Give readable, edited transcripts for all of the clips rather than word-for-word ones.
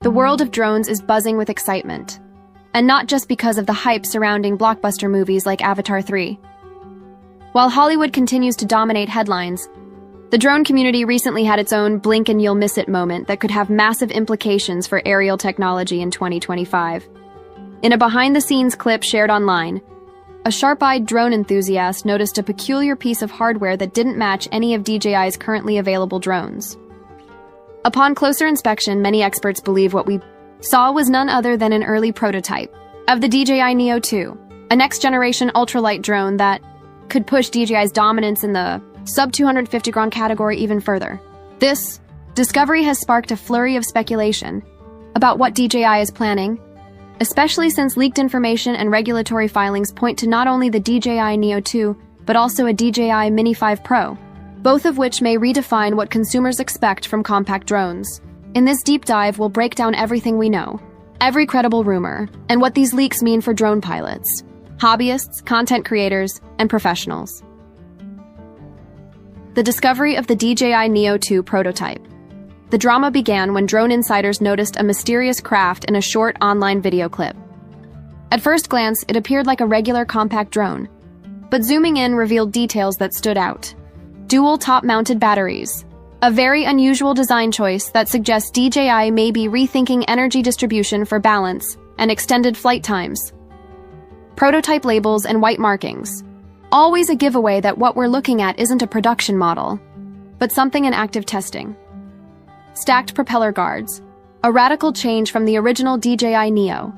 the world of drones is buzzing with excitement. And not just because of the hype surrounding blockbuster movies like Avatar 3. While Hollywood continues to dominate headlines, the drone community recently had its own blink and you'll miss it moment that could have massive implications for aerial technology in 2025. In a behind-the-scenes clip shared online, a sharp-eyed drone enthusiast noticed a peculiar piece of hardware that didn't match any of DJI's currently available drones. Upon closer inspection, many experts believe what we saw was none other than an early prototype of the DJI Neo 2, a next-generation ultralight drone that could push DJI's dominance in the sub-250 category even further. This discovery has sparked a flurry of speculation about what DJI is planning, especially since leaked information and regulatory filings point to not only the DJI Neo 2, but also a DJI Mini 5 Pro, both of which may redefine what consumers expect from compact drones. In this deep dive, we'll break down everything we know, every credible rumor, and what these leaks mean for drone pilots, hobbyists, content creators, and professionals. The discovery of the DJI Neo 2 prototype. The drama began when drone insiders noticed a mysterious craft in a short online video clip. At first glance, it appeared like a regular compact drone, but zooming in revealed details that stood out. Dual top-mounted batteries, a very unusual design choice that suggests DJI may be rethinking energy distribution for balance and extended flight times. Prototype labels and white markings. Always a giveaway that what we're looking at isn't a production model, but something in active testing. Stacked propeller guards, a radical change from the original DJI Neo,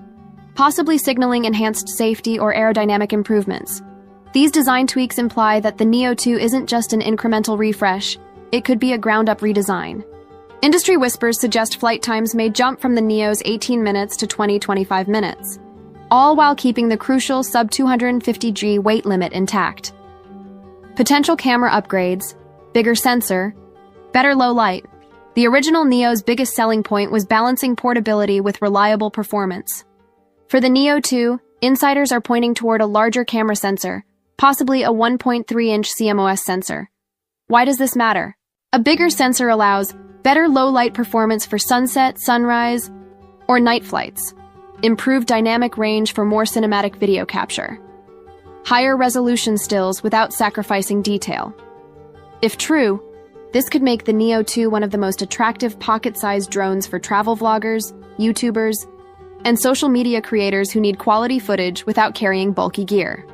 possibly signaling enhanced safety or aerodynamic improvements. These design tweaks imply that the Neo 2 isn't just an incremental refresh, it could be a ground-up redesign. Industry whispers suggest flight times may jump from the Neo's 18 minutes to 20-25 minutes, all while keeping the crucial sub-250G weight limit intact. Potential camera upgrades, bigger sensor, better low light. The original Neo's biggest selling point was balancing portability with reliable performance. For the Neo 2, insiders are pointing toward a larger camera sensor, possibly a 1.3-inch CMOS sensor. Why does this matter? A bigger sensor allows better low-light performance for sunset, sunrise, or night flights, improved dynamic range for more cinematic video capture, higher resolution stills without sacrificing detail. If true, this could make the Neo 2 one of the most attractive pocket-sized drones for travel vloggers, YouTubers, and social media creators who need quality footage without carrying bulky gear.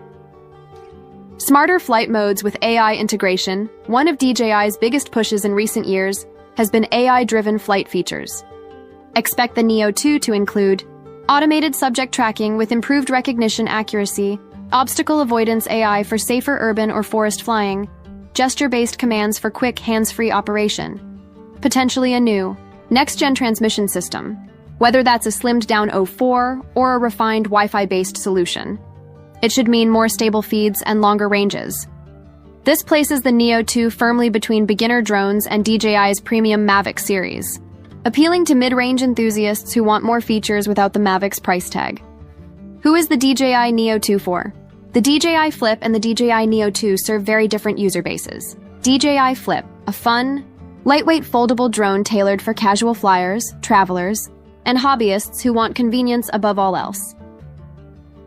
Smarter flight modes with AI integration. One of DJI's biggest pushes in recent years has been AI-driven flight features. Expect the Neo 2 to include automated subject tracking with improved recognition accuracy, obstacle avoidance AI for safer urban or forest flying, gesture-based commands for quick hands-free operation, potentially a new, next-gen transmission system, whether that's a slimmed-down 04 or a refined Wi-Fi-based solution. It should mean more stable feeds and longer ranges. This places the Neo 2 firmly between beginner drones and DJI's premium Mavic series, appealing to mid-range enthusiasts who want more features without the Mavic's price tag. Who is the DJI Neo 2 for? The DJI Flip and the DJI Neo 2 serve very different user bases. DJI Flip, a fun, lightweight foldable drone tailored for casual flyers, travelers, and hobbyists who want convenience above all else.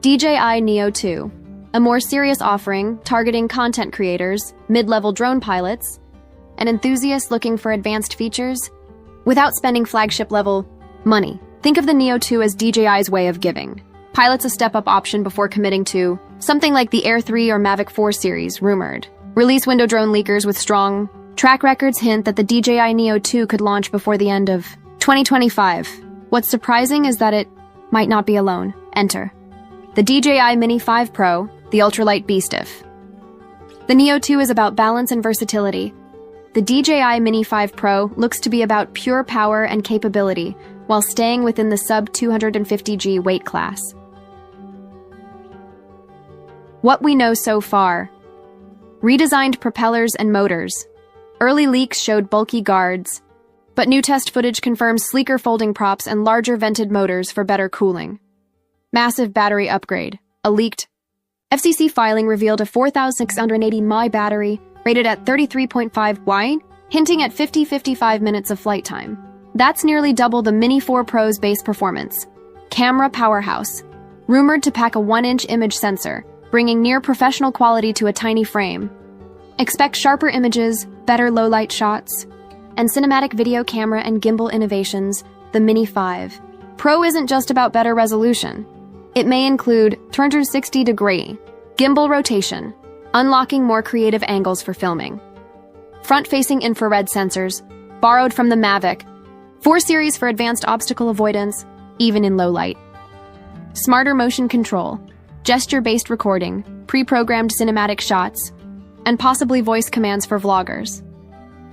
DJI Neo 2, a more serious offering targeting content creators, mid-level drone pilots, and enthusiasts looking for advanced features without spending flagship-level money. Think of the Neo 2 as DJI's way of giving pilots a step-up option before committing to something like the Air 3 or Mavic 4 series, rumored. Release window drone leakers with strong track records hint that the DJI Neo 2 could launch before the end of 2025. What's surprising is that it might not be alone. Enter the DJI Mini 5 Pro, the ultralight beastiff. The Neo 2 is about balance and versatility. The DJI Mini 5 Pro looks to be about pure power and capability while staying within the sub-250G weight class. What we know so far. Redesigned propellers and motors. Early leaks showed bulky guards, but new test footage confirms sleeker folding props and larger vented motors for better cooling. Massive battery upgrade. A leaked FCC filing revealed a 4,680 mAh battery rated at 33.5 W, hinting at 50-55 minutes of flight time. That's nearly double the Mini 4 Pro's base performance. Camera powerhouse. Rumored to pack a 1-inch image sensor, bringing near-professional quality to a tiny frame. Expect sharper images, better low-light shots, and cinematic video camera and gimbal innovations, the Mini 5 Pro isn't just about better resolution. It may include 360-degree gimbal rotation, unlocking more creative angles for filming. Front-facing infrared sensors, borrowed from the Mavic 4 series for advanced obstacle avoidance, even in low light. Smarter motion control, gesture-based recording, pre-programmed cinematic shots, and possibly voice commands for vloggers.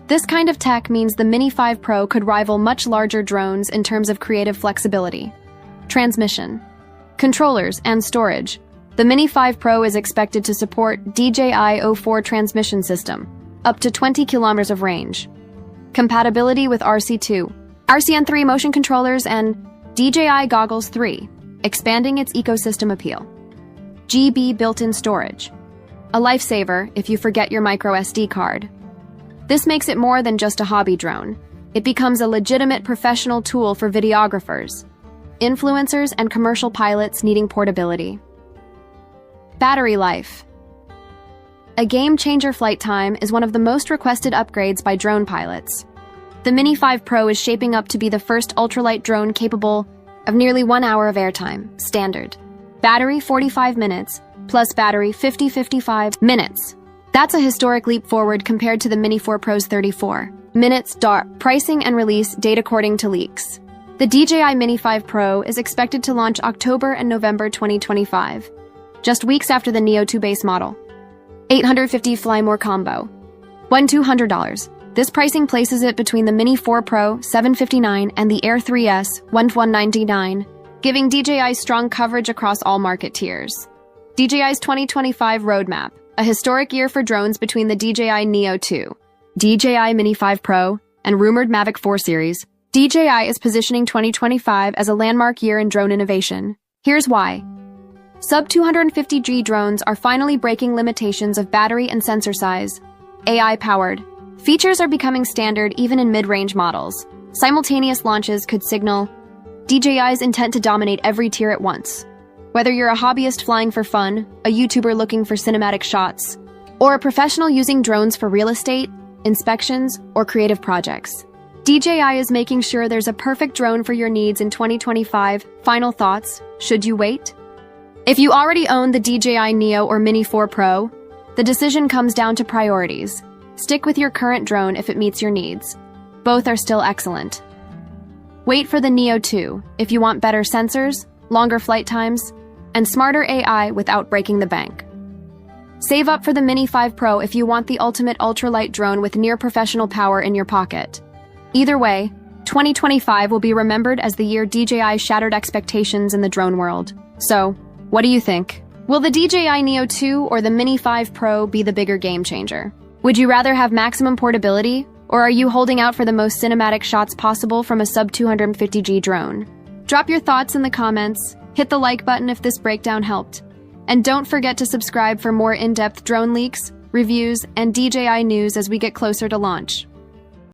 This kind of tech means the Mini 5 Pro could rival much larger drones in terms of creative flexibility. Transmission, controllers, and storage. The Mini 5 Pro is expected to support DJI O4 transmission system, up to 20 kilometers of range. Compatibility with RC2, RCN3 motion controllers, and DJI Goggles 3, expanding its ecosystem appeal. GB built-in storage, a lifesaver if you forget your microSD card. This makes it more than just a hobby drone. It becomes a legitimate professional tool for videographers, influencers, and commercial pilots needing portability. Battery life. A game-changer flight time is one of the most requested upgrades by drone pilots. The Mini 5 Pro is shaping up to be the first ultralight drone capable of nearly 1 hour of airtime, standard. Battery 45 minutes, plus battery 55 minutes. That's a historic leap forward compared to the Mini 4 Pro's 34 minutes. Pricing and release date according to leaks. The DJI Mini 5 Pro is expected to launch October and November 2025, just weeks after the Neo 2 base model. 850 Fly More combo, $1,200. This pricing places it between the Mini 4 Pro, $759, and the Air 3S, $1,199, giving DJI strong coverage across all market tiers. DJI's 2025 roadmap, a historic year for drones between the DJI Neo 2, DJI Mini 5 Pro, and rumored Mavic 4 series. DJI is positioning 2025 as a landmark year in drone innovation. Here's why. Sub-250G drones are finally breaking limitations of battery and sensor size. AI-powered. Features are becoming standard even in mid-range models. Simultaneous launches could signal DJI's intent to dominate every tier at once. Whether you're a hobbyist flying for fun, a YouTuber looking for cinematic shots, or a professional using drones for real estate, inspections, or creative projects, DJI is making sure there's a perfect drone for your needs in 2025. Final thoughts, should you wait? If you already own the DJI Neo or Mini 4 Pro, the decision comes down to priorities. Stick with your current drone if it meets your needs. Both are still excellent. Wait for the Neo 2 if you want better sensors, longer flight times, and smarter AI without breaking the bank. Save up for the Mini 5 Pro if you want the ultimate ultralight drone with near-professional power in your pocket. Either way, 2025 will be remembered as the year DJI shattered expectations in the drone world. So, what do you think? Will the DJI Neo 2 or the Mini 5 Pro be the bigger game changer? Would you rather have maximum portability, or are you holding out for the most cinematic shots possible from a sub-250G drone? Drop your thoughts in the comments, hit the like button if this breakdown helped, and don't forget to subscribe for more in-depth drone leaks, reviews, and DJI news as we get closer to launch.